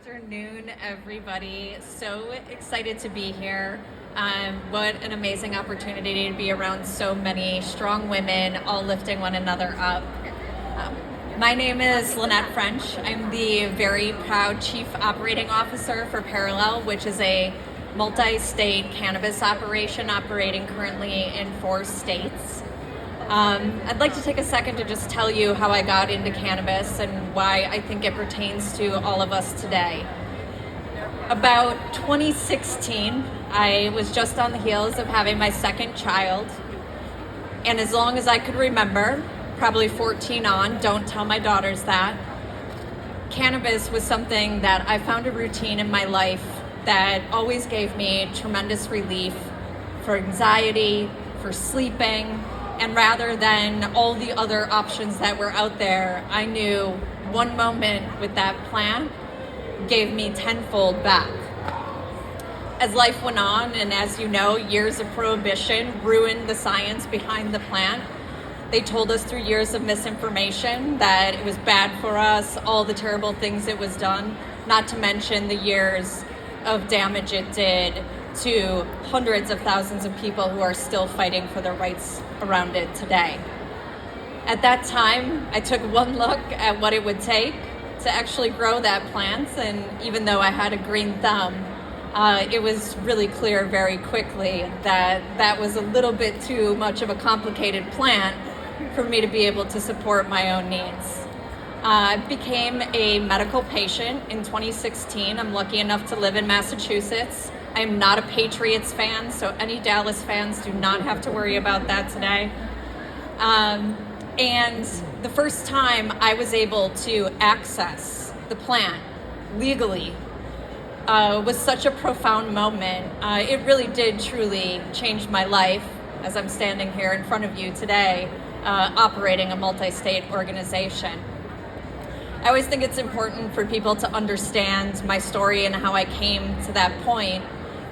afternoon, everybody. So excited to be here. What an amazing opportunity to be around so many strong women, all lifting one another up. Um, my name is Lynette French. I'm the very proud Chief Operating Officer for Parallel, which is a multi-state cannabis operation operating currently in 4 states. I'd like to take a second to just tell you how I got into cannabis and why I think it pertains to all of us today. About 2016, I was just on the heels of having my second child, and as long as I could remember, probably 14 on, don't tell my daughters that, cannabis was something that I found a routine in my life that always gave me tremendous relief for anxiety, for sleeping, and rather than all the other options that were out there, I knew one moment with that plant gave me tenfold back. As life went on, and as you know, years of prohibition ruined the science behind the plant. They told us through years of misinformation that it was bad for us, all the terrible things it was done, not to mention the years of damage it did to hundreds of thousands of people who are still fighting for their rights around it today. At that time, I took one look at what it would take to actually grow that plant, and even though I had a green thumb, it was really clear very quickly that that was a little bit too much of a complicated plant for me to be able to support my own needs. I became a medical patient in 2016. I'm lucky enough to live in Massachusetts. I am not a Patriots fan, so any Dallas fans do not have to worry about that today. And the first time I was able to access the plant legally was such a profound moment. It really did truly change my life as I'm standing here in front of you today, operating a multi-state organization. I always think it's important for people to understand my story and how I came to that point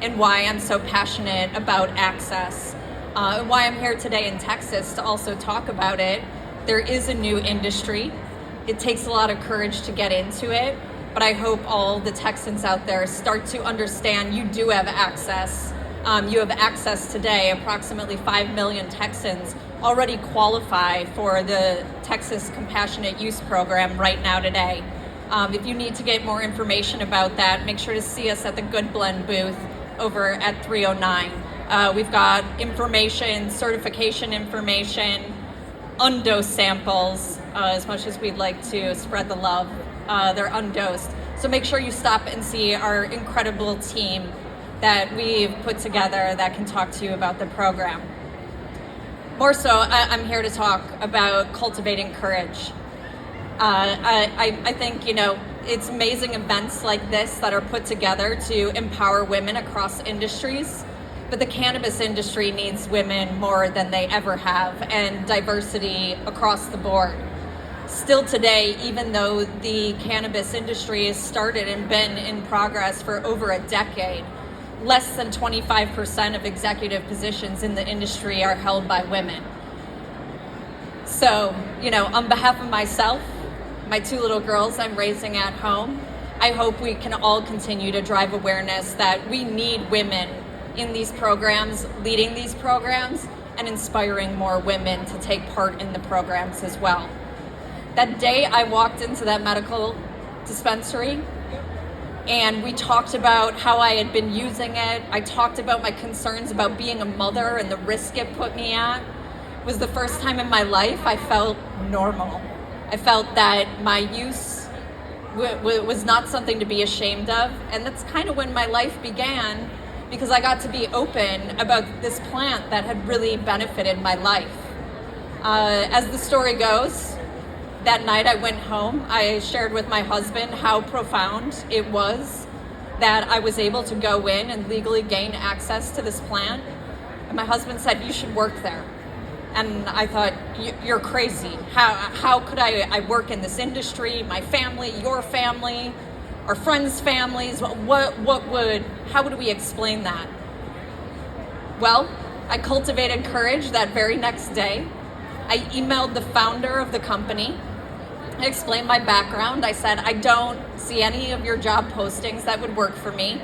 and why I'm so passionate about access. Why I'm here today in Texas to also talk about it. There is a new industry. It takes a lot of courage to get into it, but I hope all the Texans out there start to understand you do have access. You have access today. Approximately 5 million Texans already qualify for the Texas Compassionate Use Program right now today. If you need to get more information about that, make sure to see us at the Good Blend booth over at 309. We've got information, certification information, undosed samples, as much as we'd like to spread the love, they're undosed. So make sure you stop and see our incredible team that we've put together that can talk to you about the program. More so, I'm here to talk about cultivating courage. I think, it's amazing events like this that are put together to empower women across industries, but the cannabis industry needs women more than they ever have, and diversity across the board. Still today, even though the cannabis industry has started and been in progress for over a decade, less than 25% of executive positions in the industry are held by women. So, on behalf of myself, my 2 little girls I'm raising at home, I hope we can all continue to drive awareness that we need women in these programs, leading these programs, and inspiring more women to take part in the programs as well. That day I walked into that medical dispensary and we talked about how I had been using it. I talked about my concerns about being a mother and the risk it put me at. It was the first time in my life I felt normal. I felt that my use was not something to be ashamed of, and that's kind of when my life began, because I got to be open about this plant that had really benefited my life. As the story goes, that night I went home. I shared with my husband how profound it was that I was able to go in and legally gain access to this plant. And my husband said, "You should work there." And I thought, "You're crazy. How could I work in this industry? My family, your family, our friends' families, how would we explain that?" Well, I cultivated courage that very next day. I emailed the founder of the company I explained my background. I said, I don't see any of your job postings that would work for me,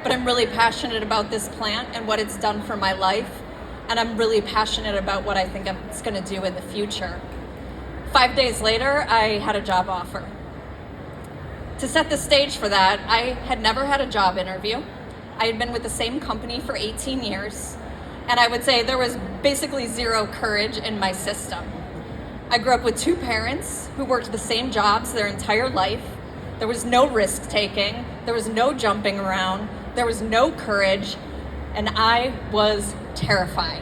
but I'm really passionate about this plant and what it's done for my life. And I'm really passionate about what I think it's going to do in the future. 5 days later, I had a job offer. To set the stage for that, I had never had a job interview. I had been with the same company for 18 years, and I would say there was basically zero courage in my system. I grew up with two parents who worked the same jobs their entire life. There was no risk taking, there was no jumping around, there was no courage, and I was terrified.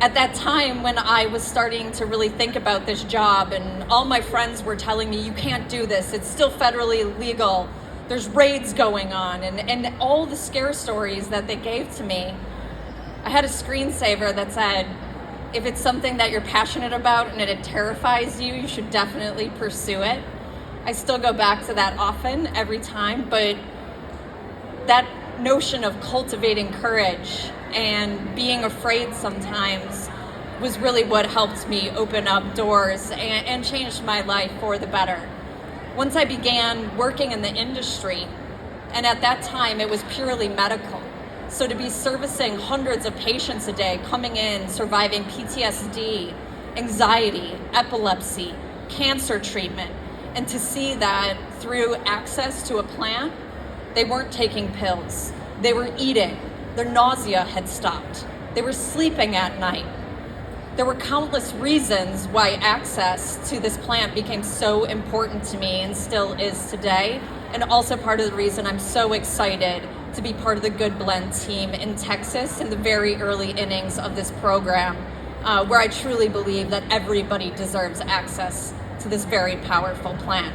At that time, when I was starting to really think about this job, and all my friends were telling me, you can't do this, it's still federally illegal, there's raids going on, and all the scare stories that they gave to me, I had a screensaver that said, if it's something that you're passionate about and it terrifies you, you should definitely pursue it. I still go back to that often, every time, but that notion of cultivating courage and being afraid sometimes was really what helped me open up doors and changed my life for the better. Once I began working in the industry, and at that time it was purely medical, so to be servicing hundreds of patients a day coming in, surviving PTSD, anxiety, epilepsy, cancer treatment, and to see that through access to a plant, they weren't taking pills, they were eating, their nausea had stopped, they were sleeping at night. There were countless reasons why access to this plant became so important to me and still is today, and also part of the reason I'm so excited to be part of the Good Blend team in Texas in the very early innings of this program, where I truly believe that everybody deserves access to this very powerful plant.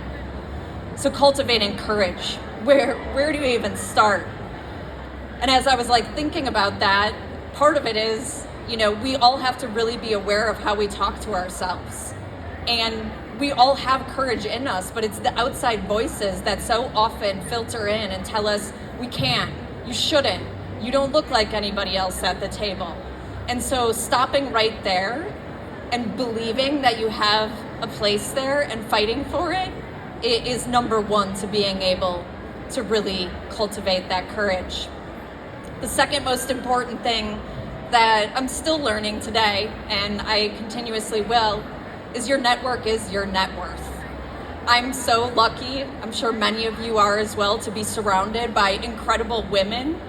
So cultivating courage, where do you even start? And as I was thinking about that, part of it is, we all have to really be aware of how we talk to ourselves. And we all have courage in us, but it's the outside voices that so often filter in and tell us, we can't, you shouldn't, you don't look like anybody else at the table. And so stopping right there and believing that you have a place there and fighting for it is number one to being able to really cultivate that courage. The second most important thing that I'm still learning today, and I continuously will, is your network is your net worth. I'm so lucky, I'm sure many of you are as well, to be surrounded by incredible women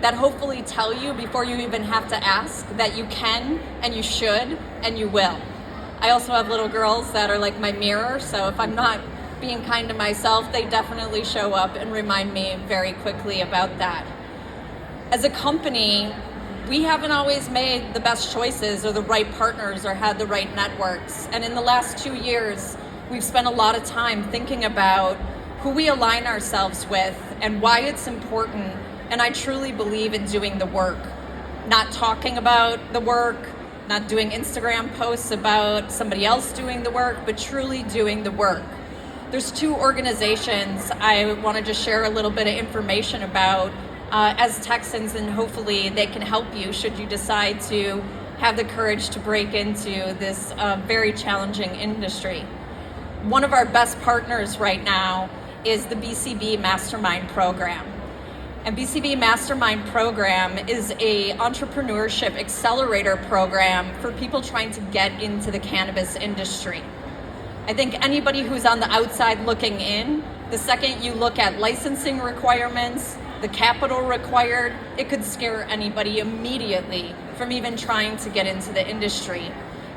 that hopefully tell you before you even have to ask that you can and you should and you will. I also have little girls that are like my mirror, so if I'm not being kind to myself, they definitely show up and remind me very quickly about that. As a company, we haven't always made the best choices or the right partners or had the right networks. And in the last 2 years, we've spent a lot of time thinking about who we align ourselves with and why it's important. And I truly believe in doing the work, not talking about the work, not doing Instagram posts about somebody else doing the work, but truly doing the work. There's two organizations I want to just share a little bit of information about as Texans, and hopefully they can help you should you decide to have the courage to break into this very challenging industry. One of our best partners right now is the BCB Mastermind Program. And BCB Mastermind Program is a entrepreneurship accelerator program for people trying to get into the cannabis industry. I think anybody who's on the outside looking in, the second you look at licensing requirements, the capital required, it could scare anybody immediately from even trying to get into the industry.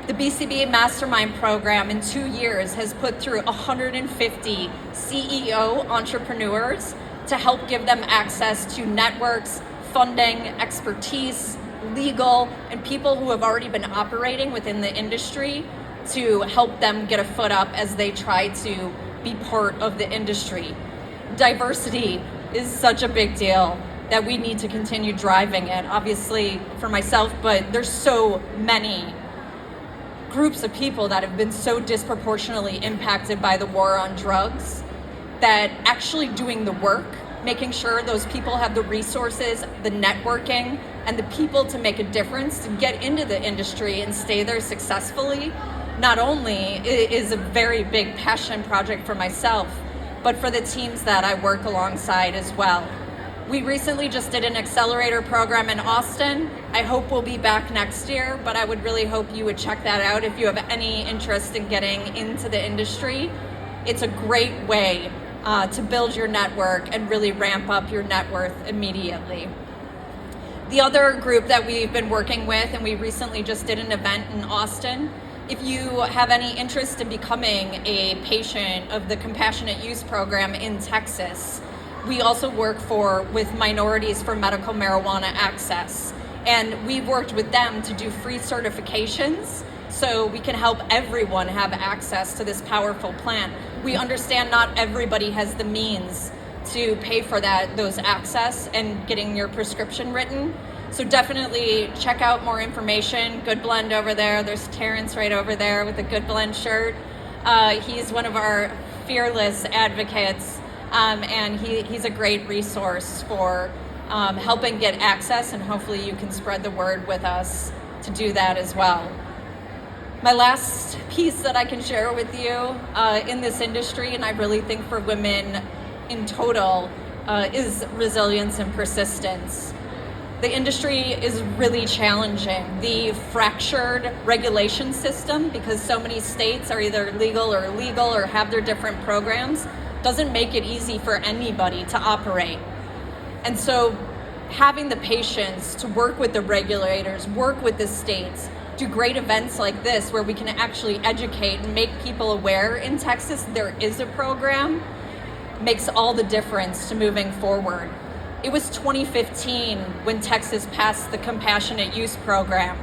The BCB Mastermind Program in 2 years has put through 150 CEO entrepreneurs to help give them access to networks, funding, expertise, legal, and people who have already been operating within the industry to help them get a foot up as they try to be part of the industry. Diversity is such a big deal that we need to continue driving it, obviously for myself, but there's so many groups of people that have been so disproportionately impacted by the war on drugs that actually doing the work, making sure those people have the resources, the networking, and the people to make a difference to get into the industry and stay there successfully not only is a very big passion project for myself, but for the teams that I work alongside as well. We recently just did an accelerator program in Austin. I hope we'll be back next year, but I would really hope you would check that out if you have any interest in getting into the industry. It's a great way to build your network and really ramp up your net worth immediately. The other group that we've been working with, and we recently just did an event in Austin, if you have any interest in becoming a patient of the Compassionate Use Program in Texas, we also work with Minorities for Medical Marijuana Access. And we've worked with them to do free certifications so we can help everyone have access to this powerful plant. We understand not everybody has the means to pay for those access and getting your prescription written. So definitely check out more information. Good Blend over there. There's Terrence right over there with the Good Blend shirt. He's one of our fearless advocates, and he's a great resource for helping get access, and hopefully you can spread the word with us to do that as well. My last piece that I can share with you in this industry, and I really think for women in total, is resilience and persistence. The industry is really challenging. The fractured regulation system, because so many states are either legal or illegal or have their different programs, doesn't make it easy for anybody to operate. And so having the patience to work with the regulators, work with the states, do great events like this where we can actually educate and make people aware in Texas there is a program, makes all the difference to moving forward. It was 2015 when Texas passed the Compassionate Use Program.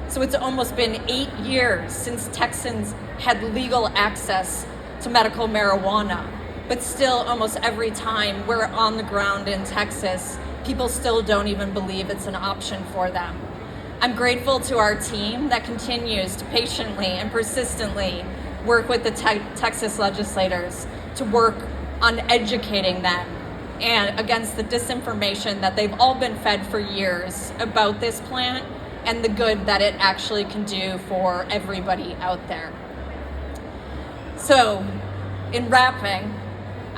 So it's almost been 8 years since Texans had legal access to medical marijuana. But still, almost every time we're on the ground in Texas, people still don't even believe it's an option for them. I'm grateful to our team that continues to patiently and persistently work with the Texas legislators to work on educating them and against the disinformation that they've all been fed for years about this plant and the good that it actually can do for everybody out there. So, in wrapping,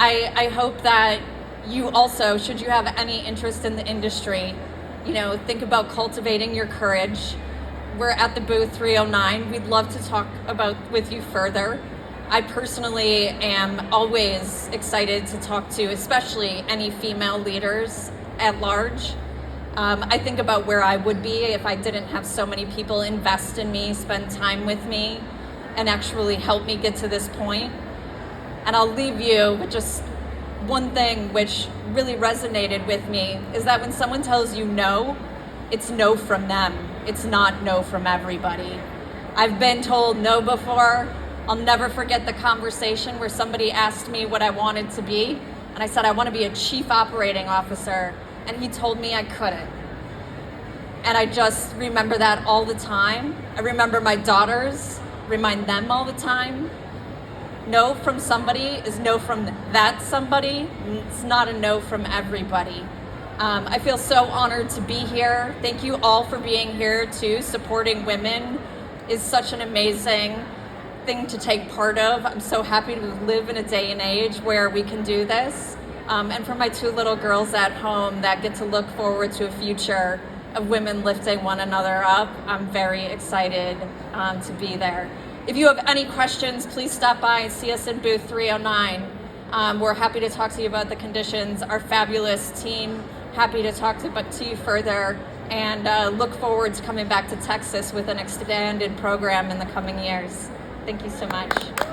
I hope that you also, should you have any interest in the industry, think about cultivating your courage. We're at the booth 309. We'd love to talk with you further. I personally am always excited to talk to, especially any female leaders at large. I think about where I would be if I didn't have so many people invest in me, spend time with me, and actually help me get to this point. And I'll leave you with just one thing which really resonated with me, is that when someone tells you no, it's no from them. It's not no from everybody. I've been told no before. I'll never forget the conversation where somebody asked me what I wanted to be, and I said I want to be a chief operating officer, and he told me I couldn't. And I just remember that all the time. I remember my daughters, remind them all the time. No from somebody is no from that somebody. It's not a no from everybody. I feel so honored to be here. Thank you all for being here too. Supporting women is such an amazing thing to take part of. I'm so happy to live in a day and age where we can do this. And for my two little girls at home that get to look forward to a future of women lifting one another up, I'm very excited to be there. If you have any questions, please stop by and see us in booth 309. We're happy to talk to you about the conditions. Our fabulous team, happy to talk to you further, and look forward to coming back to Texas with an expanded program in the coming years. Thank you so much.